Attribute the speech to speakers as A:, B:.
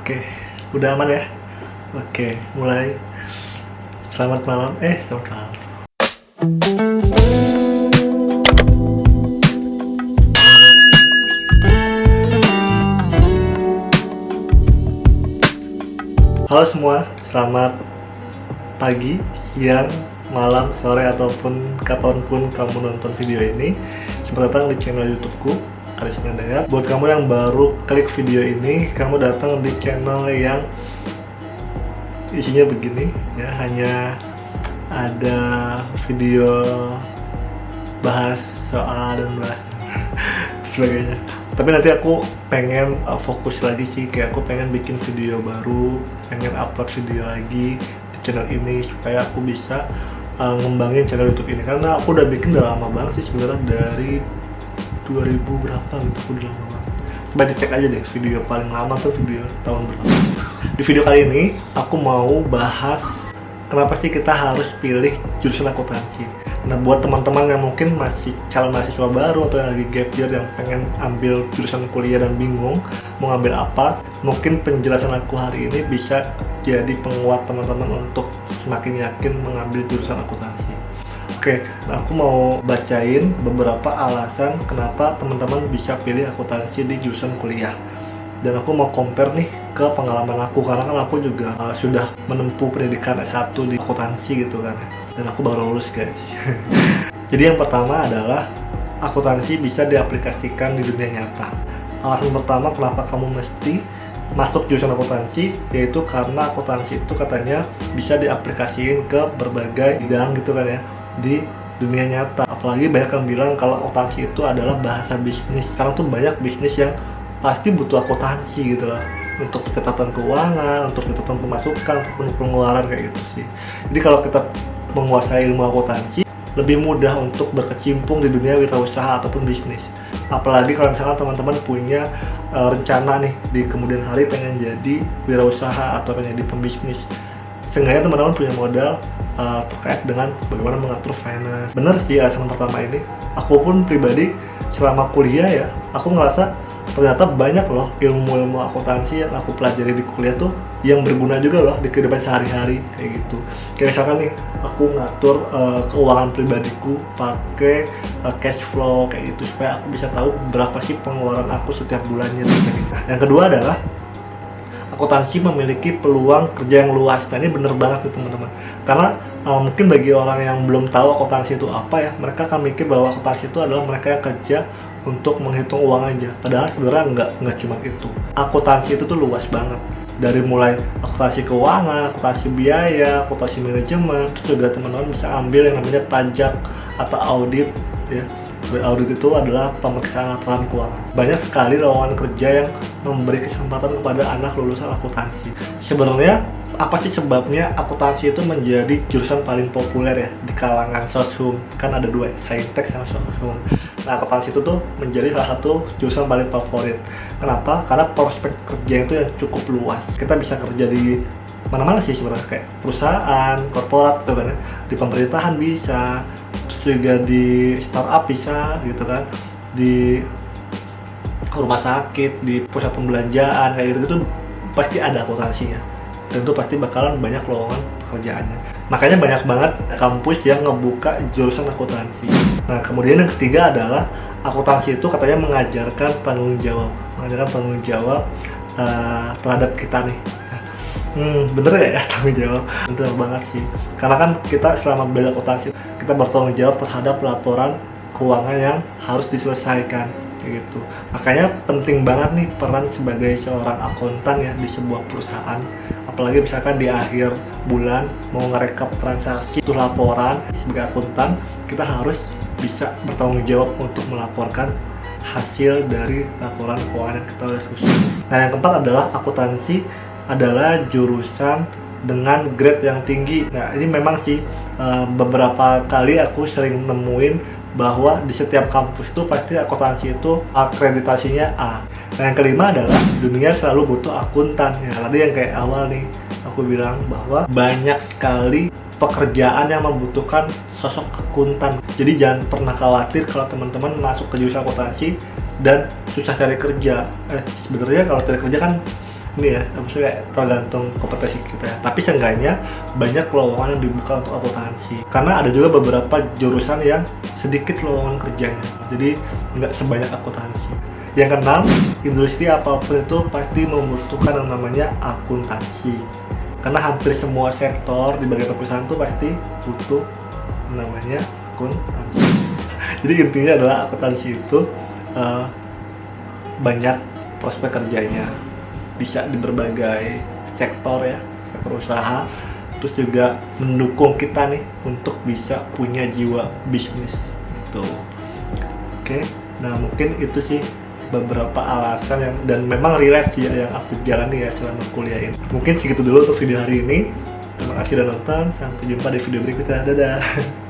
A: Oke, udah aman ya? Oke, mulai. Selamat malam. Selamat malam. Halo semua, selamat pagi, siang, malam, sore, ataupun kapanpun kamu nonton video ini. Selamat datang di channel YouTubeku, Aris Nandaya. Buat kamu yang baru klik video ini, kamu datang di channel yang isinya begini ya, hanya ada video bahas soal dan bahas sebagainya. Tapi nanti aku pengen fokus lagi sih, kayak aku pengen bikin video baru, pengen upload video lagi di channel ini supaya aku bisa ngembangin channel YouTube ini, karena aku udah bikin udah lama banget sih sebenarnya, dari 2000 berapa gitu, aku udah lama banget. Coba dicek aja deh, video paling lama tuh video tahun berapa. Di video kali ini aku mau bahas kenapa sih kita harus pilih jurusan akuntansi. Nah, buat teman-teman yang mungkin masih calon mahasiswa baru atau yang lagi gap year, yang pengen ambil jurusan kuliah dan bingung mau ngambil apa, mungkin penjelasan aku hari ini bisa jadi penguat teman-teman untuk semakin yakin mengambil jurusan akuntansi. Oke, nah aku mau bacain beberapa alasan kenapa teman-teman bisa pilih akuntansi di jurusan kuliah. Dan aku mau compare nih ke pengalaman aku, karena kan aku juga sudah menempuh pendidikan S1 di akuntansi gitu kan. Dan aku baru lulus guys. Jadi yang pertama adalah akuntansi bisa diaplikasikan di dunia nyata. Alasan pertama kenapa kamu mesti masuk jurusan akuntansi, yaitu karena akuntansi itu katanya bisa diaplikasiin ke berbagai bidang gitu kan ya, di dunia nyata. Apalagi banyak yang bilang kalau akuntansi itu adalah bahasa bisnis. Sekarang tuh banyak bisnis yang pasti butuh akuntansi gitu lah, untuk pencatatan keuangan, untuk pencatatan pemasukan, ataupun pengeluaran kayak gitu sih. Jadi kalau kita menguasai ilmu akuntansi, lebih mudah untuk berkecimpung di dunia wirausaha ataupun bisnis. Apalagi kalau misalnya teman-teman punya rencana nih di kemudian hari pengen jadi wirausaha atau pengen jadi pembisnis. Seenggaknya teman-teman punya modal terkait dengan bagaimana mengatur finance. Bener sih alasan pertama ini. Aku pun pribadi selama kuliah ya, aku ngerasa ternyata banyak loh ilmu-ilmu akuntansi yang aku pelajari di kuliah tuh yang berguna juga loh di kehidupan sehari-hari kayak gitu. Kayak misalkan nih, aku ngatur keuangan pribadiku pakai cash flow kayak gitu, supaya aku bisa tahu berapa sih pengeluaran aku setiap bulannya. Yang kedua adalah akuntansi memiliki peluang kerja yang luas. Nah, ini bener banget nih teman-teman, karena mungkin bagi orang yang belum tahu akuntansi itu apa ya, mereka akan mikir bahwa akuntansi itu adalah mereka yang kerja untuk menghitung uang aja. Padahal sebenarnya nggak cuma itu. Akuntansi itu tuh luas banget, dari mulai akuntansi keuangan, akuntansi biaya, akuntansi manajemen. Terus juga teman-teman bisa ambil yang namanya pajak atau audit ya. Audit itu adalah pemeriksaan laporan keuangan. Banyak sekali lowongan kerja yang memberi kesempatan kepada anak lulusan akuntansi. Sebenarnya apa sih sebabnya akuntansi itu menjadi jurusan paling populer ya di kalangan soshum? Kan ada dua, saintek sama soshum. Nah, akuntansi itu tuh menjadi salah satu jurusan paling favorit. Kenapa? Karena prospek kerja itu yang cukup luas. Kita bisa kerja di mana-mana sih sebenarnya, kayak perusahaan, korporat gitu kan ya. Di pemerintahan bisa, terus juga di startup bisa gitu kan, di rumah sakit, di pusat pembelanjaan kayak gitu pasti ada akuntansinya. Dan itu pasti bakalan banyak lowongan pekerjaannya. Makanya banyak banget kampus yang ngebuka jurusan akuntansi. Nah, kemudian yang ketiga adalah akuntansi itu katanya mengajarkan tanggung jawab, terhadap kita nih. Bener ya tanggung jawab? Bener banget sih. Karena kan kita selama belajar akuntansi, kita bertanggung jawab terhadap laporan keuangan yang harus diselesaikan gitu. Makanya penting banget nih peran sebagai seorang akuntan ya di sebuah perusahaan. Apalagi misalkan di akhir bulan mau ngerekap transaksi itu laporan, sebagai akuntan kita harus bisa bertanggung jawab untuk melaporkan hasil dari laporan keuangan yang kita susun. Nah, yang keempat adalah akuntansi adalah jurusan dengan grade yang tinggi. Nah, ini memang sih beberapa kali aku sering nemuin bahwa di setiap kampus itu pasti akuntansi itu akreditasinya A. Nah, yang kelima adalah dunia selalu butuh akuntan. Ya, tadi yang kayak awal nih aku bilang bahwa banyak sekali pekerjaan yang membutuhkan sosok akuntan. Jadi jangan pernah khawatir kalau teman-teman masuk ke jurusan akuntansi dan susah cari kerja. Sebenarnya kalau cari kerja kan ini ya, maksudnya kayak tergantung kompetensi kita ya. Tapi seenggaknya banyak lowongan yang dibuka untuk akuntansi, karena ada juga beberapa jurusan yang sedikit lowongan kerjanya, jadi nggak sebanyak akuntansi. Yang keenam, industri apapun itu pasti membutuhkan yang namanya akuntansi, karena hampir semua sektor di bagian perusahaan itu pasti butuh yang namanya akuntansi. Jadi intinya adalah akuntansi itu banyak prospek kerjanya, bisa di berbagai sektor ya, sektor usaha, terus juga mendukung kita nih untuk bisa punya jiwa bisnis gitu. Oke, nah mungkin itu sih beberapa alasan yang dan memang relate ya yang aku jalani ya selama kuliah ini. Mungkin segitu dulu untuk video hari ini. Terima kasih sudah nonton, sampai jumpa di video berikutnya. Dadah.